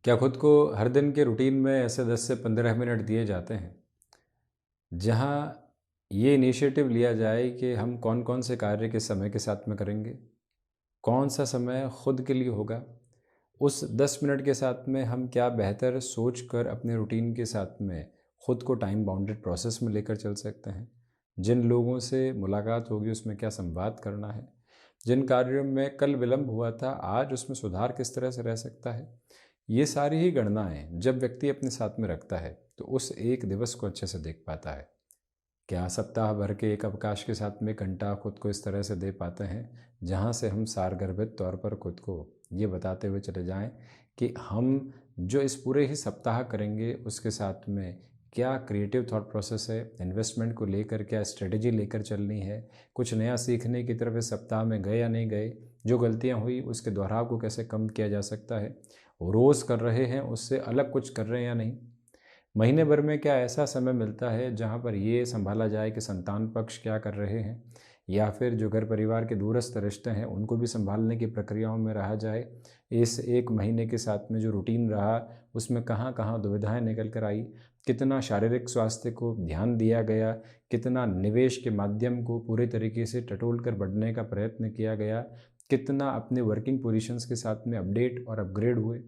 क्या खुद को हर दिन के रूटीन में ऐसे 10 से 15 मिनट दिए जाते हैं जहां ये इनिशिएटिव लिया जाए कि हम कौन कौन से कार्य किस समय के साथ में करेंगे, कौन सा समय खुद के लिए होगा, उस 10 मिनट के साथ में हम क्या बेहतर सोच कर अपने रूटीन के साथ में खुद को टाइम बाउंडेड प्रोसेस में लेकर चल सकते हैं। जिन लोगों से मुलाकात होगी उसमें क्या संवाद करना है, जिन कार्यों में कल विलंब हुआ था आज उसमें सुधार किस तरह से रह सकता है। ये सारी ही गणनाएं जब व्यक्ति अपने साथ में रखता है तो उस एक दिवस को अच्छे से देख पाता है। क्या सप्ताह भर के एक अवकाश के साथ में घंटा खुद को इस तरह से दे पाते हैं जहां से हम सारगर्भित तौर पर खुद को ये बताते हुए चले जाएं कि हम जो इस पूरे ही सप्ताह करेंगे उसके साथ में क्या क्रिएटिव थॉट प्रोसेस है, इन्वेस्टमेंट को लेकर क्या स्ट्रेटेजी लेकर चलनी है, कुछ नया सीखने की तरफ इस सप्ताह में गए या नहीं गए, जो गलतियां हुई उसके दोहराव को कैसे कम किया जा सकता है, रोज़ कर रहे हैं उससे अलग कुछ कर रहे हैं या नहीं। महीने भर में क्या ऐसा समय मिलता है जहाँ पर ये संभाला जाए कि संतान पक्ष क्या कर रहे हैं, या फिर जो घर परिवार के दूरस्थ रिश्ते हैं उनको भी संभालने की प्रक्रियाओं में रहा जाए। इस एक महीने के साथ में जो रूटीन रहा उसमें कहाँ कहाँ दुविधाएं निकल कर आई, कितना शारीरिक स्वास्थ्य को ध्यान दिया गया, कितना निवेश के माध्यम को पूरे तरीके से टटोल कर बढ़ने का प्रयत्न किया गया, कितना अपने वर्किंग पोजीशंस के साथ में अपडेट और अपग्रेड हुए।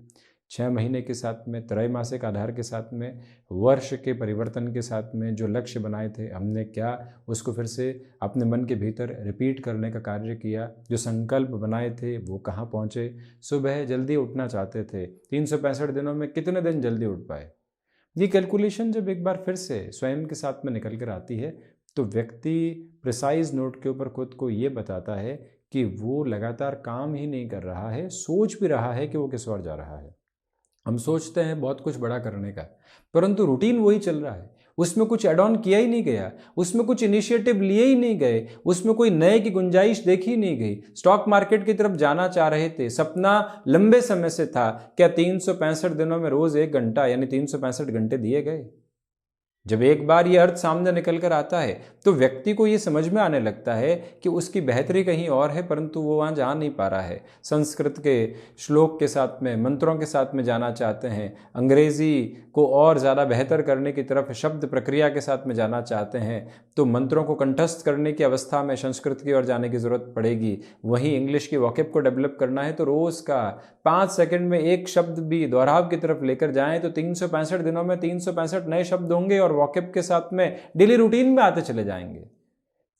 6 महीने के साथ में त्रैमासिक आधार के साथ में वर्ष के परिवर्तन के साथ में जो लक्ष्य बनाए थे हमने क्या उसको फिर से अपने मन के भीतर रिपीट करने का कार्य किया, जो संकल्प बनाए थे वो कहाँ पहुँचे। सुबह जल्दी उठना चाहते थे, 365 दिनों में कितने दिन जल्दी उठ पाए। ये कैलकुलेशन जब एक बार फिर से स्वयं के साथ में निकल कर आती है तो व्यक्ति प्रिसाइज नोट के ऊपर खुद को ये बताता है कि वो लगातार काम ही नहीं कर रहा है, सोच भी रहा है कि वो किस ओर जा रहा है। हम सोचते हैं बहुत कुछ बड़ा करने का, परंतु रूटीन वही चल रहा है, उसमें कुछ एड ऑन किया ही नहीं गया, उसमें कुछ इनिशिएटिव लिए ही नहीं गए, उसमें कोई नए की गुंजाइश देखी नहीं गई। स्टॉक मार्केट की तरफ जाना चाह रहे थे, सपना लंबे समय से था, क्या 365 दिनों में रोज 1 घंटा यानी 365 घंटे दिए गए? जब एक बार ये अर्थ सामने निकल कर आता है तो व्यक्ति को ये समझ में आने लगता है कि उसकी बेहतरी कहीं और है, परंतु वो वहाँ जा नहीं पा रहा है। संस्कृत के श्लोक के साथ में मंत्रों के साथ में जाना चाहते हैं, अंग्रेजी को और ज़्यादा बेहतर करने की तरफ शब्द प्रक्रिया के साथ में जाना चाहते हैं तो मंत्रों को कंठस्थ करने की अवस्था में संस्कृत की ओर जाने की ज़रूरत पड़ेगी। वहीं इंग्लिश की वॉकेब को डेवलप करना है तो रोज़ का 5 सेकंड में एक शब्द भी दोहराव की तरफ लेकर जाएं तो 365 दिनों में 365 नए शब्द होंगे और वॉकेब के साथ में डेली रूटीन में आते चले जाएंगे।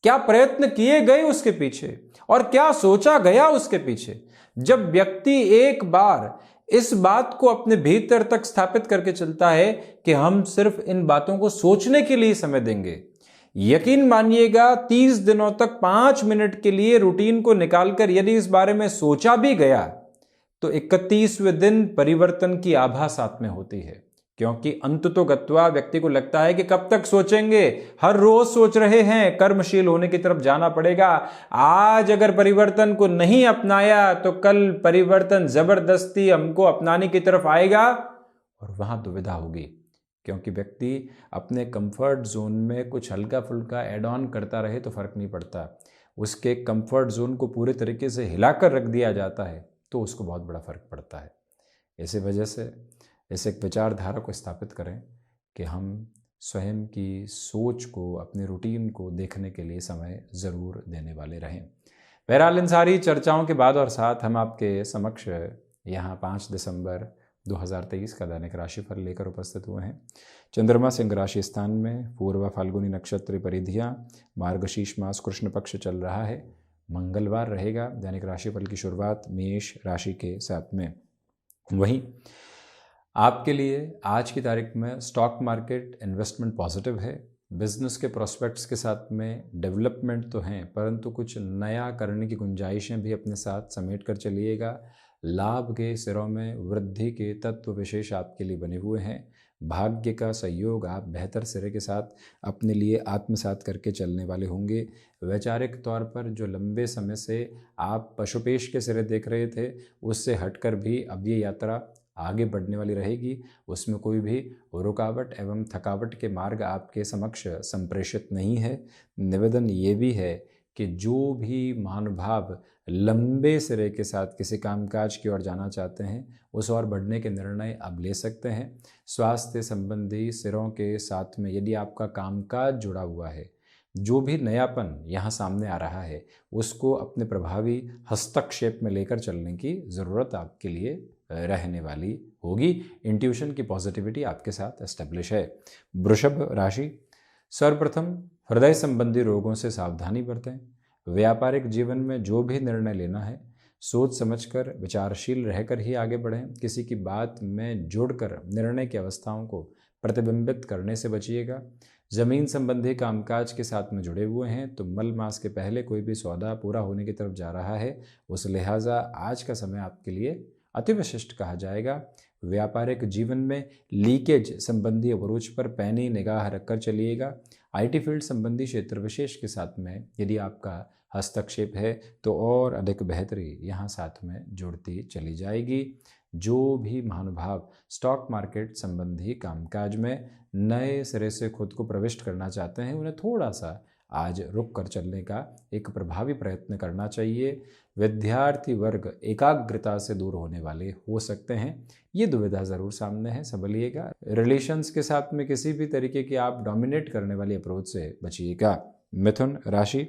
क्या प्रयत्न किए गए उसके पीछे और क्या सोचा गया उसके पीछे। जब व्यक्ति एक बार इस बात को अपने भीतर तक स्थापित करके चलता है कि हम सिर्फ इन बातों को सोचने के लिए समय देंगे, यकीन मानिएगा 30 दिनों तक 5 मिनट के लिए रूटीन को निकालकर यदि इस बारे में सोचा भी गया तो 31वें दिन परिवर्तन की आभा साथ में होती है। क्योंकि अंत तो गत्वा व्यक्ति को लगता है कि कब तक सोचेंगे, हर रोज सोच रहे हैं, कर्मशील होने की तरफ जाना पड़ेगा। आज अगर परिवर्तन को नहीं अपनाया तो कल परिवर्तन जबरदस्ती हमको अपनाने की तरफ आएगा और वहां दुविधा होगी। क्योंकि व्यक्ति अपने कंफर्ट जोन में कुछ हल्का फुल्का एड ऑन करता रहे तो फर्क नहीं पड़ता, उसके कंफर्ट जोन को पूरे तरीके से हिलाकर रख दिया जाता है तो उसको बहुत बड़ा फर्क पड़ता है। इसी वजह से इस एक विचारधारा को स्थापित करें कि हम स्वयं की सोच को, अपने रूटीन को देखने के लिए समय ज़रूर देने वाले रहें। बहरहाल इन सारी चर्चाओं के बाद और साथ हम आपके समक्ष यहाँ 5 दिसंबर 2023 का दैनिक राशिफल लेकर उपस्थित हुए हैं। चंद्रमा सिंह राशि स्थान में, पूर्व फाल्गुनी नक्षत्र परिधियाँ, मार्गशीर्ष मास कृष्ण पक्ष चल रहा है। मंगलवार रहेगा दैनिक राशिफल की शुरुआत मेष राशि के साथ में। वहीं आपके लिए आज की तारीख में स्टॉक मार्केट इन्वेस्टमेंट पॉजिटिव है। बिजनेस के प्रोस्पेक्ट्स के साथ में डेवलपमेंट तो हैं, परंतु कुछ नया करने की गुंजाइशें भी अपने साथ समेट कर चलिएगा। लाभ के सिरों में वृद्धि के तत्व विशेष आपके लिए बने हुए हैं। भाग्य का सहयोग आप बेहतर सिरे के साथ अपने लिए आत्मसात करके चलने वाले होंगे। वैचारिक तौर पर जो लंबे समय से आप पशुपेश के सिरे देख रहे थे उससे हटकर भी अब ये यात्रा आगे बढ़ने वाली रहेगी। उसमें कोई भी रुकावट एवं थकावट के मार्ग आपके समक्ष संप्रेषित नहीं है। निवेदन ये भी है कि जो भी महानुभाव लंबे सिरे के साथ किसी कामकाज की ओर जाना चाहते हैं उस ओर बढ़ने के निर्णय अब ले सकते हैं। स्वास्थ्य संबंधी सिरों के साथ में यदि आपका कामकाज जुड़ा हुआ है, जो भी नयापन यहाँ सामने आ रहा है उसको अपने प्रभावी हस्तक्षेप में लेकर चलने की ज़रूरत आपके लिए रहने वाली होगी। इंट्यूशन की पॉजिटिविटी आपके साथ एस्टेब्लिश है। वृषभ राशि, सर्वप्रथम हृदय संबंधी रोगों से सावधानी बरतें। व्यापारिक जीवन में जो भी निर्णय लेना है सोच समझकर विचारशील रहकर ही आगे बढ़ें। किसी की बात में जुड़कर निर्णय की अवस्थाओं को प्रतिबिंबित करने से बचिएगा। जमीन संबंधी कामकाज के साथ में जुड़े हुए हैं तो मल मास के पहले कोई भी सौदा पूरा होने की तरफ जा रहा है, उस लिहाजा आज का समय आपके लिए अति विशिष्ट कहा जाएगा। व्यापारिक जीवन में लीकेज संबंधी अवरोध पर पैनी निगाह रखकर चलिएगा। आईटी फील्ड संबंधी क्षेत्र विशेष के साथ में यदि आपका हस्तक्षेप है तो और अधिक बेहतरी यहाँ साथ में जुड़ती चली जाएगी। जो भी महानुभाव स्टॉक मार्केट संबंधी कामकाज में नए सिरे से खुद को प्रविष्ट करना चाहते हैं उन्हें थोड़ा सा आज रुक कर चलने का एक प्रभावी प्रयत्न करना चाहिए। विद्यार्थी वर्ग एकाग्रता से दूर होने वाले हो सकते हैं, ये दुविधा ज़रूर सामने है, संभलिएगा। रिलेशंस के साथ में किसी भी तरीके की आप डोमिनेट करने वाली अप्रोच से बचिएगा। मिथुन राशि,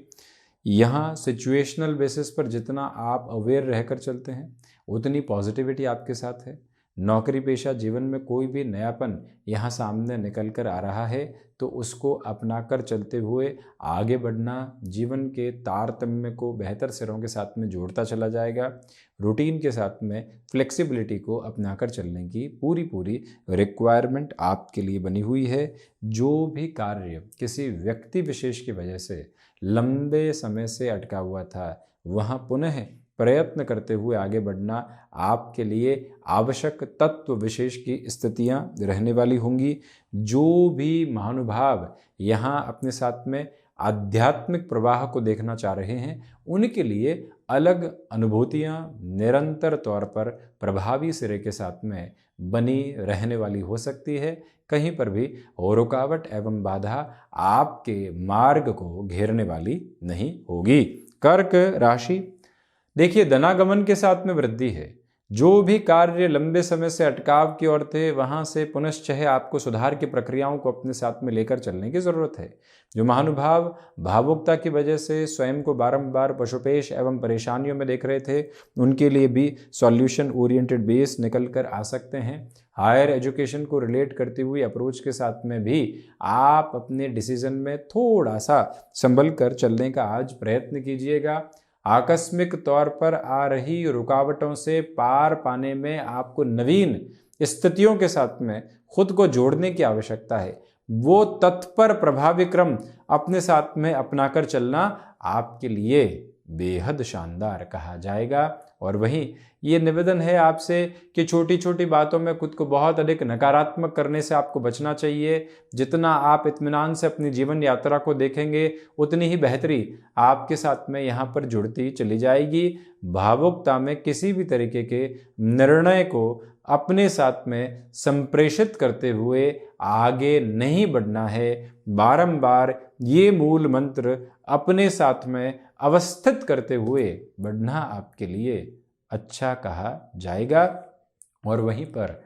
यहाँ सिचुएशनल बेसिस पर जितना आप अवेयर रहकर चलते हैं उतनी पॉजिटिविटी आपके साथ है। नौकरी पेशा जीवन में कोई भी नयापन यहाँ सामने निकल कर आ रहा है तो उसको अपनाकर चलते हुए आगे बढ़ना जीवन के तारतम्य को बेहतर सिरों के साथ में जोड़ता चला जाएगा। रूटीन के साथ में फ्लेक्सिबिलिटी को अपनाकर चलने की पूरी रिक्वायरमेंट आपके लिए बनी हुई है। जो भी कार्य किसी व्यक्ति विशेष की वजह से लंबे समय से अटका हुआ था वहाँ पुनः प्रयत्न करते हुए आगे बढ़ना आपके लिए आवश्यक तत्व विशेष की स्थितियां रहने वाली होंगी। जो भी महानुभाव यहाँ अपने साथ में आध्यात्मिक प्रवाह को देखना चाह रहे हैं उनके लिए अलग अनुभूतियां निरंतर तौर पर प्रभावी सिरे के साथ में बनी रहने वाली हो सकती है। कहीं पर भी रुकावट एवं बाधा आपके मार्ग को घेरने वाली नहीं होगी। कर्क राशि, देखिए धनागमन के साथ में वृद्धि है। जो भी कार्य लंबे समय से अटकाव की ओर थे वहाँ से पुनश्चः आपको सुधार की प्रक्रियाओं को अपने साथ में लेकर चलने की ज़रूरत है। जो महानुभाव भावुकता की वजह से स्वयं को बारंबार पशुपेश एवं परेशानियों में देख रहे थे उनके लिए भी सॉल्यूशन ओरिएंटेड बेस निकल कर आ सकते हैं। हायर एजुकेशन को रिलेट करती हुई अप्रोच के साथ में भी आप अपने डिसीजन में थोड़ा सा संभल कर चलने का आज प्रयत्न कीजिएगा। आकस्मिक तौर पर आ रही रुकावटों से पार पाने में आपको नवीन स्थितियों के साथ में खुद को जोड़ने की आवश्यकता है। वो तत्पर प्रभावी क्रम अपने साथ में अपनाकर चलना आपके लिए बेहद शानदार कहा जाएगा। और वहीं ये निवेदन है आपसे कि छोटी छोटी बातों में खुद को बहुत अधिक नकारात्मक करने से आपको बचना चाहिए। जितना आप इत्मीनान से अपनी जीवन यात्रा को देखेंगे उतनी ही बेहतरी आपके साथ में यहाँ पर जुड़ती चली जाएगी। भावुकता में किसी भी तरीके के निर्णय को अपने साथ में संप्रेषित करते हुए आगे नहीं बढ़ना है। बारंबार ये मूल मंत्र अपने साथ में अवस्थित करते हुए बढ़ना आपके लिए अच्छा कहा जाएगा। और वहीं पर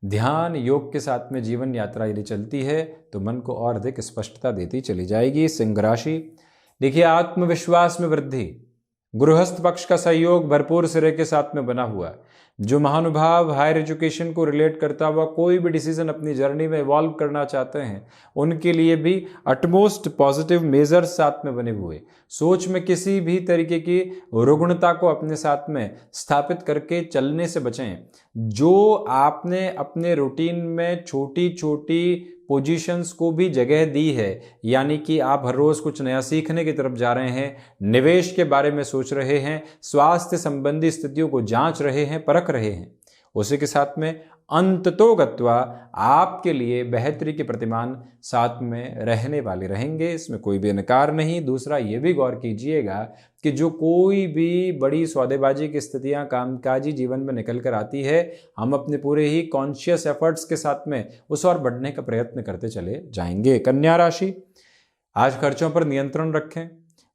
ध्यान योग के साथ में जीवन यात्रा यदि चलती है तो मन को और अधिक स्पष्टता देती चली जाएगी। सिंह राशि, देखिए आत्मविश्वास में वृद्धि, गृहस्थ पक्ष का सहयोग भरपूर सिरे के साथ में बना हुआ। जो महानुभाव हायर एजुकेशन को रिलेट करता हुआ कोई भी डिसीजन अपनी जर्नी में इवॉल्व करना चाहते हैं उनके लिए भी अटमोस्ट पॉजिटिव मेजर्स साथ में बने हुए। सोच में किसी भी तरीके की रुग्णता को अपने साथ में स्थापित करके चलने से बचें। जो आपने अपने रूटीन में छोटी छोटी पोजीशंस को भी जगह दी है, यानी कि आप हर रोज़ कुछ नया सीखने की तरफ जा रहे हैं, निवेश के बारे में सोच रहे हैं, स्वास्थ्य संबंधी स्थितियों को जांच रहे हैं, परख रहे हैं, उसी के साथ में अंततोगत्वा आपके लिए बेहतरी के प्रतिमान साथ में रहने वाले रहेंगे, इसमें कोई भी इनकार नहीं। दूसरा ये भी गौर कीजिएगा कि जो कोई भी बड़ी सौदेबाजी की स्थितियां कामकाजी जीवन में निकल कर आती है हम अपने पूरे ही कॉन्शियस एफर्ट्स के साथ में उस ओर बढ़ने का प्रयत्न करते चले जाएंगे। कन्या राशि, आज खर्चों पर नियंत्रण रखें।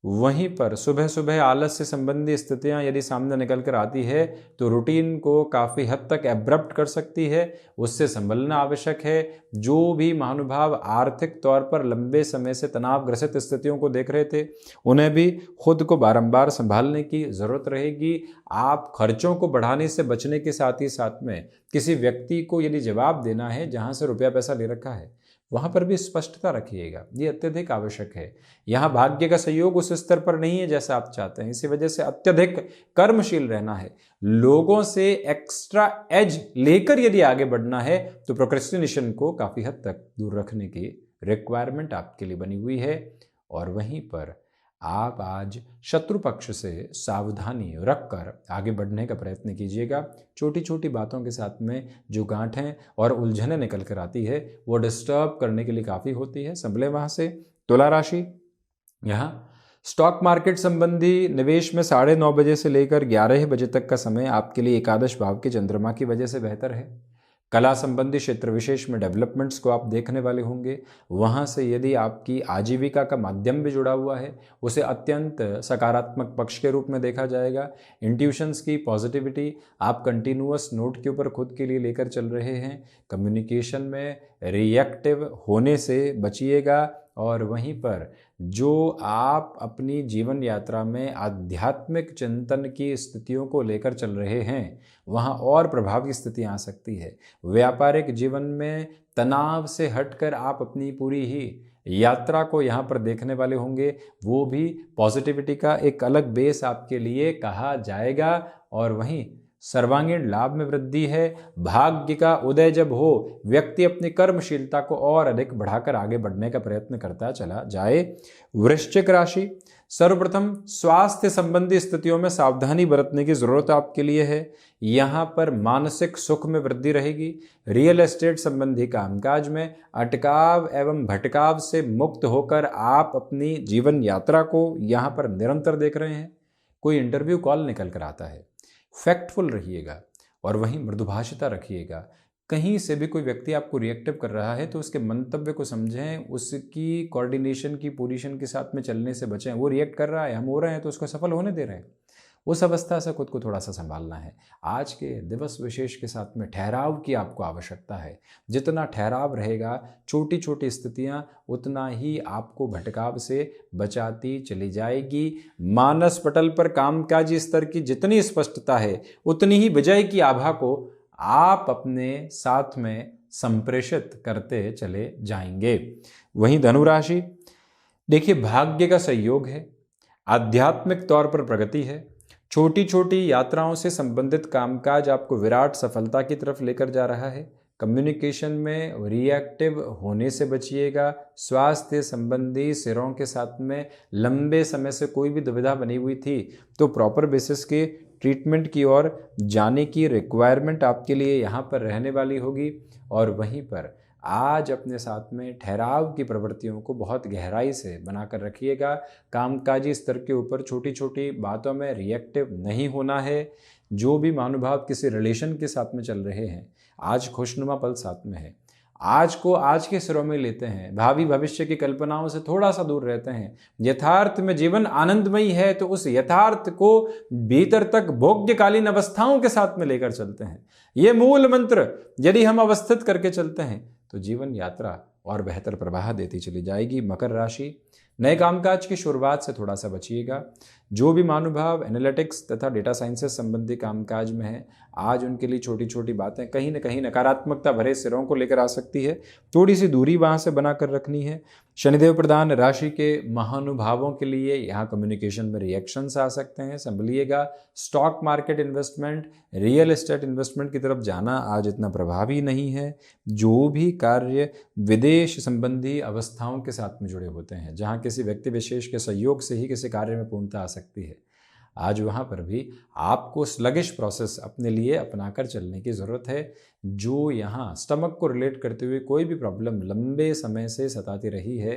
वहीं पर सुबह सुबह आलस से संबंधी स्थितियां यदि सामने निकल कर आती है तो रूटीन को काफ़ी हद तक एब्रप्ट कर सकती है, उससे संभलना आवश्यक है। जो भी महानुभाव आर्थिक तौर पर लंबे समय से तनावग्रसित स्थितियों को देख रहे थे, उन्हें भी खुद को बारंबार संभालने की ज़रूरत रहेगी। आप खर्चों को बढ़ाने से बचने के साथ ही साथ में किसी व्यक्ति को यदि जवाब देना है जहाँ से रुपया पैसा ले रखा है, वहाँ पर भी स्पष्टता रखिएगा, ये अत्यधिक आवश्यक है। यहाँ भाग्य का सहयोग उस स्तर पर नहीं है जैसा आप चाहते हैं, इसी वजह से अत्यधिक कर्मशील रहना है। लोगों से एक्स्ट्रा एज लेकर यदि आगे बढ़ना है तो प्रोक्रेस्टिनेशन को काफ़ी हद तक दूर रखने की रिक्वायरमेंट आपके लिए बनी हुई है। और वहीं पर आप आज शत्रु पक्ष से सावधानी रखकर आगे बढ़ने का प्रयत्न कीजिएगा। छोटी छोटी बातों के साथ में जो गांठें और उलझनें निकल कर आती है वो डिस्टर्ब करने के लिए काफ़ी होती है, संभले वहाँ से। तुला राशि, यहाँ स्टॉक मार्केट संबंधी निवेश में 9:30 बजे से लेकर 11 बजे तक का समय आपके लिए एकादश भाव के चंद्रमा की वजह से बेहतर है। कला संबंधी क्षेत्र विशेष में डेवलपमेंट्स को आप देखने वाले होंगे। वहाँ से यदि आपकी आजीविका का माध्यम भी जुड़ा हुआ है, उसे अत्यंत सकारात्मक पक्ष के रूप में देखा जाएगा। इंट्यूशंस की पॉजिटिविटी आप कंटिन्यूअस नोट के ऊपर खुद के लिए लेकर चल रहे हैं। कम्युनिकेशन में रिएक्टिव होने से बचिएगा। और वहीं पर जो आप अपनी जीवन यात्रा में आध्यात्मिक चिंतन की स्थितियों को लेकर चल रहे हैं, वहाँ और प्रभावी स्थितियाँ आ सकती है। व्यापारिक जीवन में तनाव से हटकर आप अपनी पूरी ही यात्रा को यहाँ पर देखने वाले होंगे, वो भी पॉजिटिविटी का एक अलग बेस आपके लिए कहा जाएगा। और वहीं सर्वांगीण लाभ में वृद्धि है। भाग्य का उदय जब हो, व्यक्ति अपनी कर्मशीलता को और अधिक बढ़ाकर आगे बढ़ने का प्रयत्न करता चला जाए। वृश्चिक राशि, सर्वप्रथम स्वास्थ्य संबंधी स्थितियों में सावधानी बरतने की जरूरत आपके लिए है। यहाँ पर मानसिक सुख में वृद्धि रहेगी। रियल एस्टेट संबंधी कामकाज में अटकाव एवं भटकाव से मुक्त होकर आप अपनी जीवन यात्रा को यहाँ पर निरंतर देख रहे हैं। कोई इंटरव्यू कॉल निकल कर आता है, फैक्टफुल रहिएगा और वहीं मृदुभाषिता रखिएगा। कहीं से भी कोई व्यक्ति आपको रिएक्टिव कर रहा है तो उसके मंतव्य को समझें, उसकी कोऑर्डिनेशन की पोजीशन के साथ में चलने से बचें। वो रिएक्ट कर रहा है, हम हो रहे हैं तो उसको सफल होने दे रहे हैं। उस अवस्था से खुद को थोड़ा सा संभालना है। आज के दिवस विशेष के साथ में ठहराव की आपको आवश्यकता है। जितना ठहराव रहेगा, छोटी छोटी स्थितियां उतना ही आपको भटकाव से बचाती चली जाएगी। मानस पटल पर कामकाजी स्तर की जितनी स्पष्टता है, उतनी ही विजय की आभा को आप अपने साथ में संप्रेषित करते चले जाएंगे। वहीं धनुराशि, देखिए भाग्य का सहयोग है, आध्यात्मिक तौर पर प्रगति है। छोटी छोटी यात्राओं से संबंधित कामकाज आपको विराट सफलता की तरफ लेकर जा रहा है। कम्युनिकेशन में रिएक्टिव होने से बचिएगा। स्वास्थ्य संबंधी सिरों के साथ में लंबे समय से कोई भी दुविधा बनी हुई थी तो प्रॉपर बेसिस के ट्रीटमेंट की ओर जाने की रिक्वायरमेंट आपके लिए यहाँ पर रहने वाली होगी। और वहीं पर आज अपने साथ में ठहराव की प्रवृत्तियों को बहुत गहराई से बनाकर रखिएगा। कामकाजी स्तर के ऊपर छोटी छोटी बातों में रिएक्टिव नहीं होना है। जो भी महानुभाव किसी रिलेशन के साथ में चल रहे हैं, आज खुशनुमा पल साथ में है। आज को आज के सिरों में लेते हैं, भावी भविष्य की कल्पनाओं से थोड़ा सा दूर रहते हैं। यथार्थ में जीवन आनंदमयी है तो उस यथार्थ को भीतर तक भोग्यकालीन अवस्थाओं के साथ में लेकर चलते हैं। ये मूल मंत्र यदि हम अवस्थित करके चलते हैं तो जीवन यात्रा और बेहतर प्रवाह देती चली जाएगी। मकर राशि, नए कामकाज की शुरुआत से थोड़ा सा बचिएगा। जो भी महानुभाव एनालिटिक्स तथा डेटा साइंसेस संबंधी कामकाज में है, आज उनके लिए छोटी छोटी बातें कहीं न कहीं नकारात्मकता भरे सिरों को लेकर आ सकती है। थोड़ी सी दूरी वहाँ से बनाकर रखनी है। शनिदेव प्रधान राशि के महानुभावों के लिए यहाँ कम्युनिकेशन में रिएक्शंस आ सकते हैं, संभलिएगा। Stock market investment, real estate investment की तरफ जाना आज इतना प्रभावी नहीं है। जो भी कार्य विदेश संबंधी अवस्थाओं के साथ में जुड़े होते हैं, जहाँ किसी व्यक्ति विशेष के सहयोग से ही किसी कार्य में पूर्णता आ सकती है, आज वहाँ पर भी आपको स्लगिश प्रोसेस अपने लिए अपनाकर चलने की ज़रूरत है। जो यहाँ स्टमक को रिलेट करते हुए कोई भी प्रॉब्लम लंबे समय से सताती रही है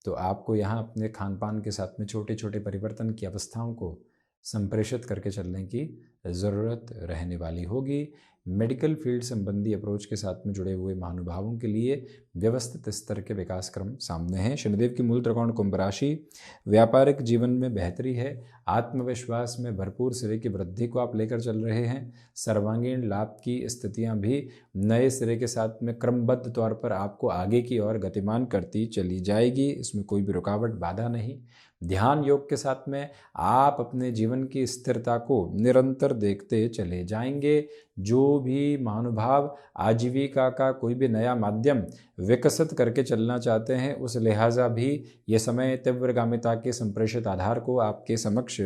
तो आपको यहाँ अपने खान पान के साथ में छोटे छोटे परिवर्तन की अवस्थाओं को संप्रेषित करके चलने की ज़रूरत रहने वाली होगी। मेडिकल फील्ड संबंधी अप्रोच के साथ में जुड़े हुए महानुभावों के लिए व्यवस्थित स्तर के विकास क्रम सामने हैं। शनिदेव की मूल त्रिकोण कुंभ राशि, व्यापारिक जीवन में बेहतरी है। आत्मविश्वास में भरपूर सिरे की वृद्धि को आप लेकर चल रहे हैं। सर्वांगीण लाभ की स्थितियां भी नए सिरे के साथ में क्रमबद्ध तौर पर आपको आगे की ओर गतिमान करती चली जाएगी। इसमें कोई भी रुकावट बाधा नहीं। ध्यान योग के साथ में आप अपने जीवन की स्थिरता को निरंतर देखते चले जाएंगे। जो भी महानुभाव आजीविका का कोई भी नया माध्यम विकसित करके चलना चाहते हैं, उस लिहाजा भी ये समय तीव्रगामिता के संप्रेषित आधार को आपके समक्ष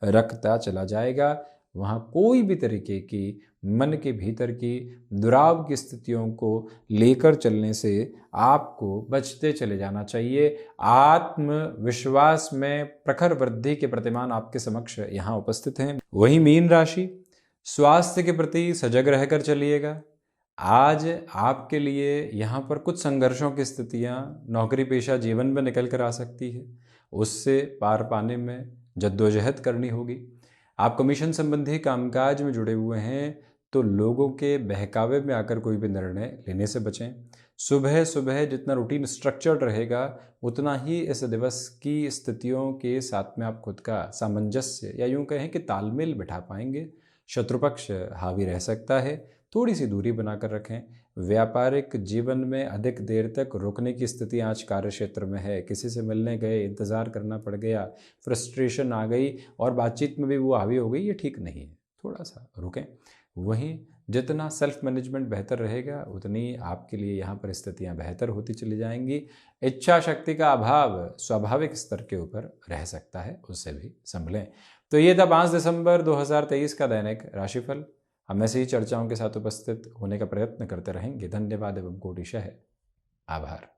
रखता चला जाएगा। वहाँ कोई भी तरीके की मन के भीतर की दुराव की स्थितियों को लेकर चलने से आपको बचते चले जाना चाहिए। आत्मविश्वास में प्रखर वृद्धि के प्रतिमान आपके समक्ष यहाँ उपस्थित हैं। वहीं मीन राशि, स्वास्थ्य के प्रति सजग रहकर चलिएगा। आज आपके लिए यहाँ पर कुछ संघर्षों की स्थितियाँ नौकरी पेशा जीवन में निकल कर आ सकती है, उससे पार पाने में जद्दोजहद करनी होगी। आप कमीशन संबंधी कामकाज में जुड़े हुए हैं तो लोगों के बहकावे में आकर कोई भी निर्णय लेने से बचें। सुबह सुबह जितना रूटीन स्ट्रक्चर्ड रहेगा उतना ही इस दिवस की स्थितियों के साथ में आप खुद का सामंजस्य या यूँ कहें कि तालमेल बिठा पाएंगे। शत्रुपक्ष हावी रह सकता है, थोड़ी सी दूरी बनाकर रखें। व्यापारिक जीवन में अधिक देर तक रुकने की स्थिति आज कार्य क्षेत्र में है। किसी से मिलने गए, इंतज़ार करना पड़ गया, फ्रस्ट्रेशन आ गई और बातचीत में भी वो हावी हो गई, ये ठीक नहीं है, थोड़ा सा रुकें। वहीं जितना सेल्फ मैनेजमेंट बेहतर रहेगा उतनी आपके लिए यहाँ परिस्थितियाँ बेहतर होती चली जाएंगी। इच्छा शक्ति का अभाव स्वाभाविक स्तर के ऊपर रह सकता है, उससे भी संभलें। तो ये था 5 दिसंबर 2023 का दैनिक राशिफल। हम ऐसी ही चर्चाओं के साथ उपस्थित होने का प्रयत्न करते रहेंगे। धन्यवाद एवं कोटिशः आभार।